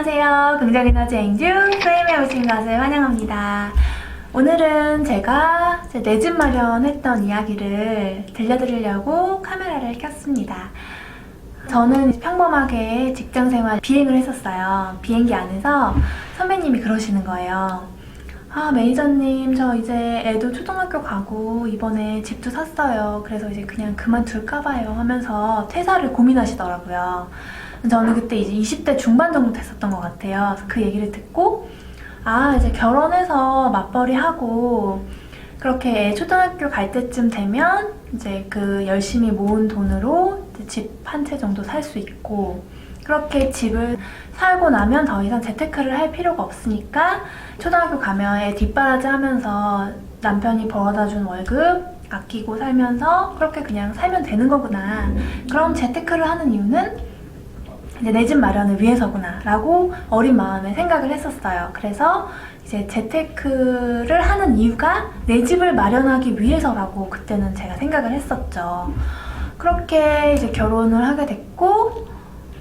안녕하세요. 긍정에너지 앵주 프레임에 오신 것을 환영합니다. 오늘은 제가 내 집 마련했던 이야기를 들려드리려고 카메라를 켰습니다. 저는 평범하게 직장생활 비행을 했었어요. 비행기 안에서 선배님이 그러시는 거예요. 매니저님, 저 이제 애도 초등학교 가고 이번에 집도 샀어요. 그래서 이제 그냥 그만둘까봐요 하면서 퇴사를 고민하시더라고요. 저는 그때 이제 20대 중반 정도 됐었던 것 같아요. 그래서 그 얘기를 듣고 이제 결혼해서 맞벌이 하고 그렇게 초등학교 갈 때쯤 되면 이제 그 열심히 모은 돈으로 집 한 채 정도 살 수 있고, 그렇게 집을 살고 나면 더 이상 재테크를 할 필요가 없으니까 초등학교 가면 애 뒷바라지 하면서 남편이 벌어다 준 월급 아끼고 살면서 그렇게 그냥 살면 되는 거구나. 그럼 재테크를 하는 이유는 이제 내 집 마련을 위해서구나 라고 어린 마음에 생각을 했었어요. 그래서 이제 재테크를 하는 이유가 내 집을 마련하기 위해서라고 그때는 제가 생각을 했었죠. 그렇게 이제 결혼을 하게 됐고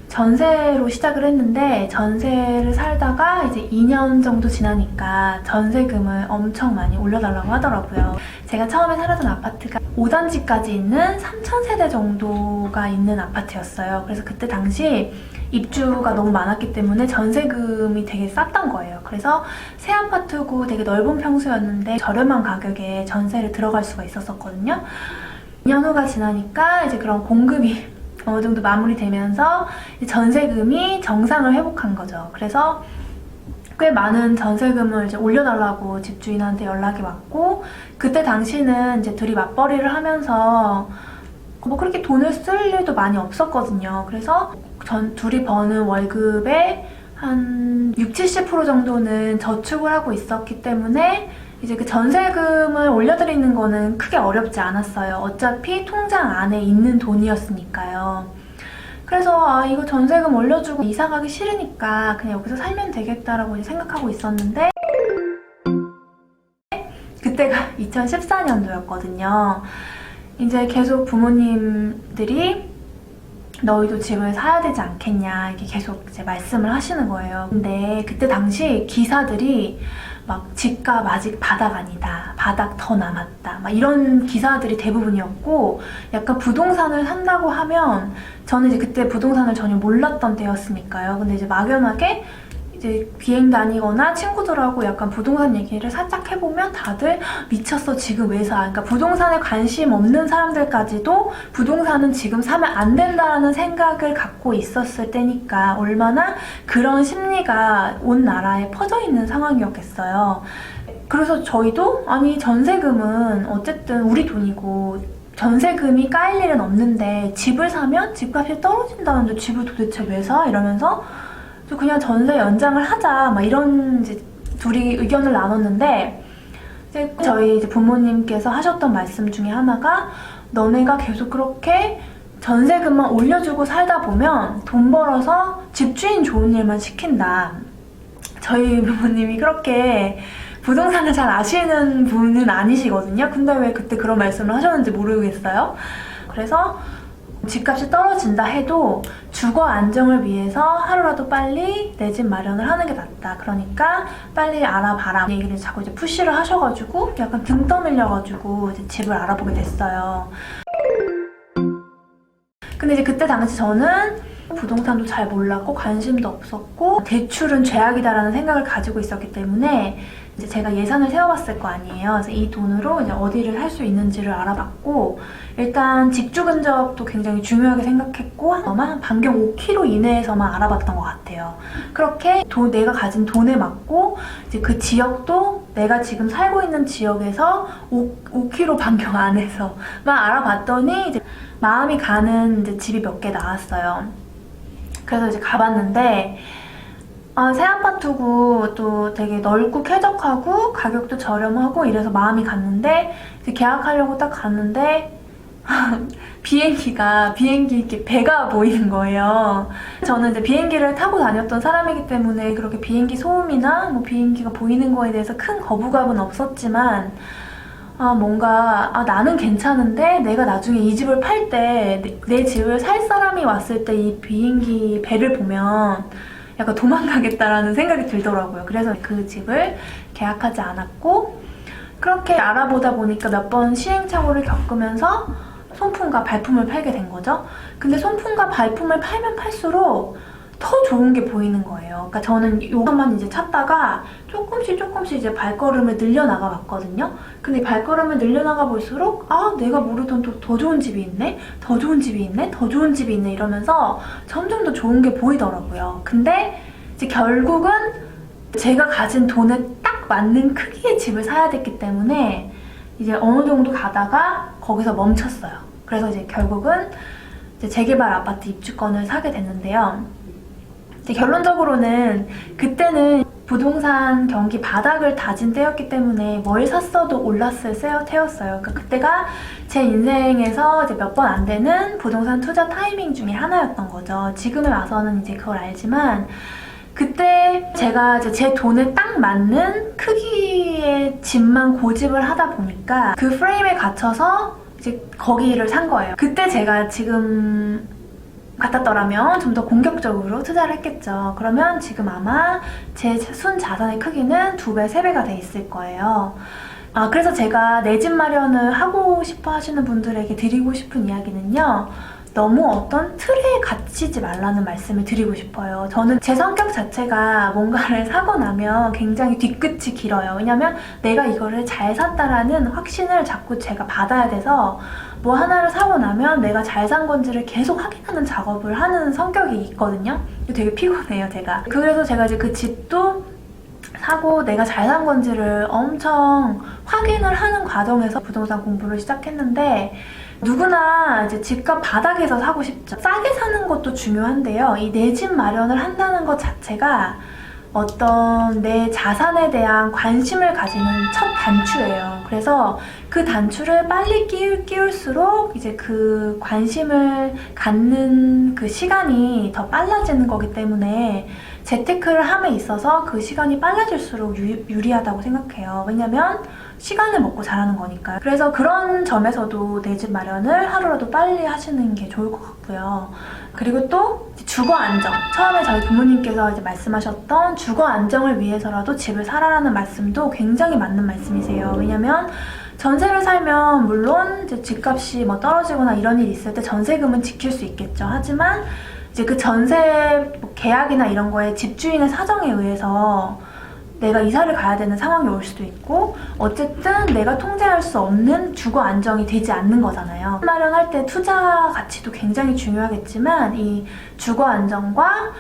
전세로 시작을 했는데, 전세를 살다가 이제 2년 정도 지나니까 전세금을 엄청 많이 올려달라고 하더라고요. 제가 처음에 살았던 아파트가 5단지까지 있는 3,000세대 정도가 있는 아파트였어요. 그래서 그때 당시 입주가 너무 많았기 때문에 전세금이 되게 쌌던 거예요. 그래서 새 아파트고 되게 넓은 평수였는데 저렴한 가격에 전세를 들어갈 수가 있었거든요. 2년 후가 지나니까 이제 그런 공급이 어느 정도 마무리되면서 전세금이 정상을 회복한 거죠. 그래서 꽤 많은 전세금을 이제 올려달라고 집주인한테 연락이 왔고, 그때 당시는 이제 둘이 맞벌이를 하면서 뭐 그렇게 돈을 쓸 일도 많이 없었거든요. 그래서 둘이 버는 월급의 한 60~70% 정도는 저축을 하고 있었기 때문에 이제 그 전세금을 올려드리는 거는 크게 어렵지 않았어요. 어차피 통장 안에 있는 돈이었으니까요. 그래서 이거 전세금 올려주고 이사 가기 싫으니까 그냥 여기서 살면 되겠다라고 이제 생각하고 있었는데, 그때가 2014년도였거든요. 이제 계속 부모님들이 너희도 집을 사야 되지 않겠냐 이렇게 계속 이제 말씀을 하시는 거예요. 근데 그때 당시 기사들이 막 집값 아직 바닥 아니다, 바닥 더 남았다, 막 이런 기사들이 대부분이었고, 약간 부동산을 산다고 하면, 저는 이제 그때 부동산을 전혀 몰랐던 때였으니까요. 근데 이제 막연하게 이제 비행 다니거나 친구들하고 약간 부동산 얘기를 살짝 해보면 다들 미쳤어 지금 왜 사? 그러니까 부동산에 관심 없는 사람들까지도 부동산은 지금 사면 안 된다는 생각을 갖고 있었을 때니까 얼마나 그런 심리가 온 나라에 퍼져 있는 상황이었겠어요. 그래서 저희도 전세금은 어쨌든 우리 돈이고 전세금이 까일 일은 없는데 집을 사면 집값이 떨어진다는데 집을 도대체 왜 사? 이러면서 그냥 전세 연장을 하자 막 이런 이제 둘이 의견을 나눴는데, 이제 저희 이제 부모님께서 하셨던 말씀 중에 하나가, 너네가 계속 그렇게 전세금만 올려주고 살다 보면 돈 벌어서 집주인 좋은 일만 시킨다. 저희 부모님이 그렇게 부동산을 잘 아시는 분은 아니시거든요. 근데 왜 그때 그런 말씀을 하셨는지 모르겠어요. 그래서 집값이 떨어진다 해도 주거 안정을 위해서 하루라도 빨리 내 집 마련을 하는 게 낫다. 그러니까 빨리 알아봐라 얘기를 자꾸 이제 푸시를 하셔가지고 약간 등 떠밀려가지고 이제 집을 알아보게 됐어요. 근데 이제 그때 당시 저는 부동산도 잘 몰랐고 관심도 없었고 대출은 죄악이다라는 생각을 가지고 있었기 때문에 이제 제가 예산을 세워봤을 거 아니에요. 그래서 이 돈으로 이제 어디를 할 수 있는지를 알아봤고, 일단 직주 근접도 굉장히 중요하게 생각했고 한 반경 5km 이내에서만 알아봤던 것 같아요. 그렇게 내가 가진 돈에 맞고 이제 그 지역도 내가 지금 살고 있는 지역에서 5km 반경 안에서만 알아봤더니 이제 마음이 가는 이제 집이 몇 개 나왔어요. 그래서 이제 가봤는데 새 아파트고 또 되게 넓고 쾌적하고 가격도 저렴하고 이래서 마음이 갔는데, 이제 계약하려고 딱 갔는데 비행기 이렇게 배가 보이는 거예요. 저는 이제 비행기를 타고 다녔던 사람이기 때문에 그렇게 비행기 소음이나 뭐 비행기가 보이는 거에 대해서 큰 거부감은 없었지만, 뭔가 나는 괜찮은데 내가 나중에 이 집을 팔 때 내 집을 살 사람이 왔을 때 이 비행기 배를 보면 약간 도망가겠다라는 생각이 들더라고요. 그래서 그 집을 계약하지 않았고, 그렇게 알아보다 보니까 몇 번 시행착오를 겪으면서 손품과 발품을 팔게 된 거죠. 근데 손품과 발품을 팔면 팔수록 더 좋은 게 보이는 거예요. 그러니까 저는 이것만 이제 찾다가 조금씩 이제 발걸음을 늘려나가 봤거든요. 근데 발걸음을 늘려나가 볼수록 내가 모르던 또 더 좋은 집이 있네? 더 좋은 집이 있네? 더 좋은 집이 있네? 이러면서 점점 더 좋은 게 보이더라고요. 근데 이제 결국은 제가 가진 돈에 딱 맞는 크기의 집을 사야 됐기 때문에 이제 어느 정도 가다가 거기서 멈췄어요. 그래서 이제 결국은 이제 재개발 아파트 입주권을 사게 됐는데요. 이제 결론적으로는 그때는 부동산 경기 바닥을 다진 때였기 때문에 뭘 샀어도 올랐을 때였어요. 그러니까 그때가 제 인생에서 이제 몇 번 안 되는 부동산 투자 타이밍 중에 하나였던 거죠. 지금에 와서는 이제 그걸 알지만 그때 제가 이제 제 돈에 딱 맞는 크기의 집만 고집을 하다 보니까 그 프레임에 gat쳐서 이제 거기를 산 거예요. 그때 제가 지금 같았더라면 좀 더 공격적으로 투자를 했겠죠. 그러면 지금 아마 제 순 자산의 크기는 2배, 3배가 돼 있을 거예요. 그래서 제가 내 집 마련을 하고 싶어 하시는 분들에게 드리고 싶은 이야기는요. 너무 어떤 틀에 갇히지 말라는 말씀을 드리고 싶어요. 저는 제 성격 자체가 뭔가를 사고 나면 굉장히 뒤끝이 길어요. 왜냐면 내가 이거를 잘 샀다라는 확신을 자꾸 제가 받아야 돼서 뭐 하나를 사고 나면 내가 잘 산 건지를 계속 확인하는 작업을 하는 성격이 있거든요. 되게 피곤해요, 제가. 그래서 제가 이제 그 집도 사고 내가 잘 산 건지를 엄청 확인을 하는 과정에서 부동산 공부를 시작했는데 누구나 이제 집값 바닥에서 사고 싶죠. 싸게 사는 것도 중요한데요. 이 내 집 마련을 한다는 것 자체가 어떤 내 자산에 대한 관심을 가지는 첫 단추예요. 그래서 그 단추를 빨리 끼울수록 이제 그 관심을 갖는 그 시간이 더 빨라지는 거기 때문에 재테크를 함에 있어서 그 시간이 빨라질수록 유리하다고 생각해요. 왜냐면 시간을 먹고 자라는 거니까요. 그래서 그런 점에서도 내 집 마련을 하루라도 빨리 하시는 게 좋을 것 같고요. 그리고 또 주거 안정. 처음에 저희 부모님께서 이제 말씀하셨던 주거 안정을 위해서라도 집을 사라라는 말씀도 굉장히 맞는 말씀이세요. 왜냐면 전세를 살면 물론 이제 집값이 뭐 떨어지거나 이런 일이 있을 때 전세금은 지킬 수 있겠죠. 하지만 이제 그 전세 계약이나 이런 거에 집주인의 사정에 의해서 내가 이사를 가야 되는 상황이 올 수도 있고 어쨌든 내가 통제할 수 없는 주거 안정이 되지 않는 거잖아요. 마련할 때 투자 가치도 굉장히 중요하겠지만 이 주거 안정과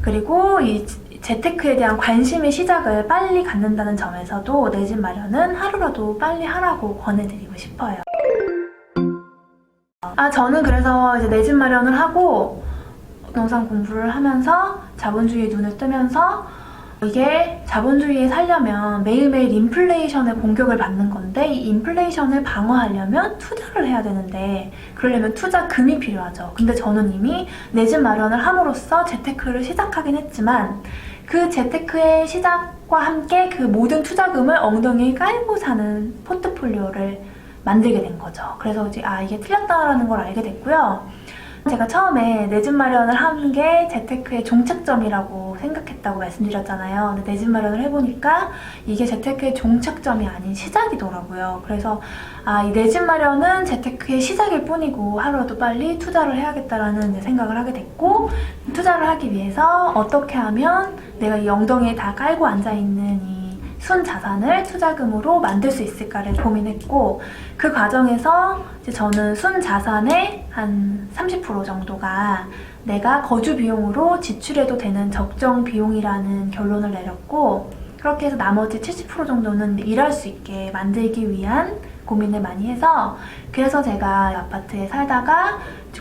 그리고 이 재테크에 대한 관심의 시작을 빨리 갖는다는 점에서도 내 집 마련은 하루라도 빨리 하라고 권해드리고 싶어요. 저는 그래서 이제 내 집 마련을 하고 부동산 공부를 하면서 자본주의에 눈을 뜨면서 이게 자본주의에 살려면 매일매일 인플레이션의 공격을 받는 건데 이 인플레이션을 방어하려면 투자를 해야 되는데 그러려면 투자금이 필요하죠. 근데 저는 이미 내 집 마련을 함으로써 재테크를 시작하긴 했지만 그 재테크의 시작과 함께 그 모든 투자금을 엉덩이에 깔고 사는 포트폴리오를 만들게 된 거죠. 그래서 이제 이게 틀렸다라는 걸 알게 됐고요. 제가 처음에 내 집 마련을 하는 게 재테크의 종착점이라고 생각했다고 말씀드렸잖아요. 근데 내 집 마련을 해보니까 이게 재테크의 종착점이 아닌 시작이더라고요. 그래서 이 내 집 마련은 재테크의 시작일 뿐이고 하루라도 빨리 투자를 해야겠다라는 생각을 하게 됐고 투자를 하기 위해서 어떻게 하면 내가 이 엉덩이에 다 깔고 앉아있는 이 순 자산을 투자금으로 만들 수 있을까를 고민했고 그 과정에서 이제 저는 순 자산의 한 30% 정도가 내가 거주 비용으로 지출해도 되는 적정 비용이라는 결론을 내렸고 그렇게 해서 나머지 70% 정도는 일할 수 있게 만들기 위한 고민을 많이 해서 그래서 제가 아파트에 살다가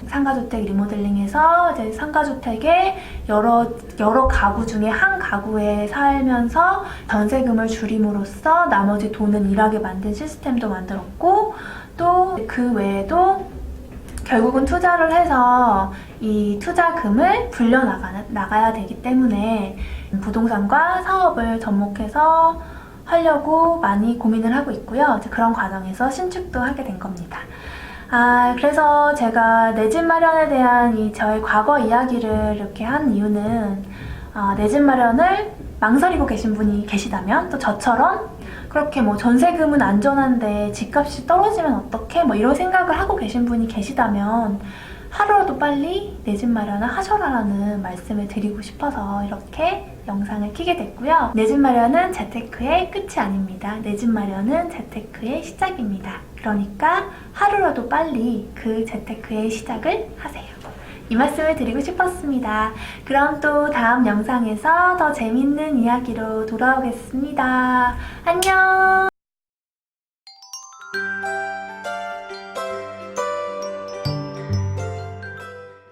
상가주택 리모델링해서 이제 상가주택에 여러 가구 중에 한 가구에 살면서 전세금을 줄임으로써 나머지 돈은 일하게 만든 시스템도 만들었고 또 그 외에도 결국은 투자를 해서 이 투자금을 불려나가야 되기 때문에 부동산과 사업을 접목해서 하려고 많이 고민을 하고 있고요. 이제 그런 과정에서 신축도 하게 된 겁니다. 그래서 제가 내 집 마련에 대한 이 저의 과거 이야기를 이렇게 한 이유는 내 집 마련을 망설이고 계신 분이 계시다면, 또 저처럼 그렇게 뭐 전세금은 안전한데 집값이 떨어지면 어떡해? 뭐 이런 생각을 하고 계신 분이 계시다면 하루라도 빨리 내 집 마련을 하셔라라는 말씀을 드리고 싶어서 이렇게 영상을 켜게 됐고요. 내 집 마련은 재테크의 끝이 아닙니다. 내 집 마련은 재테크의 시작입니다. 그러니까 하루라도 빨리 그 재테크의 시작을 하세요. 이 말씀을 드리고 싶었습니다. 그럼 또 다음 영상에서 더 재밌는 이야기로 돌아오겠습니다. 안녕!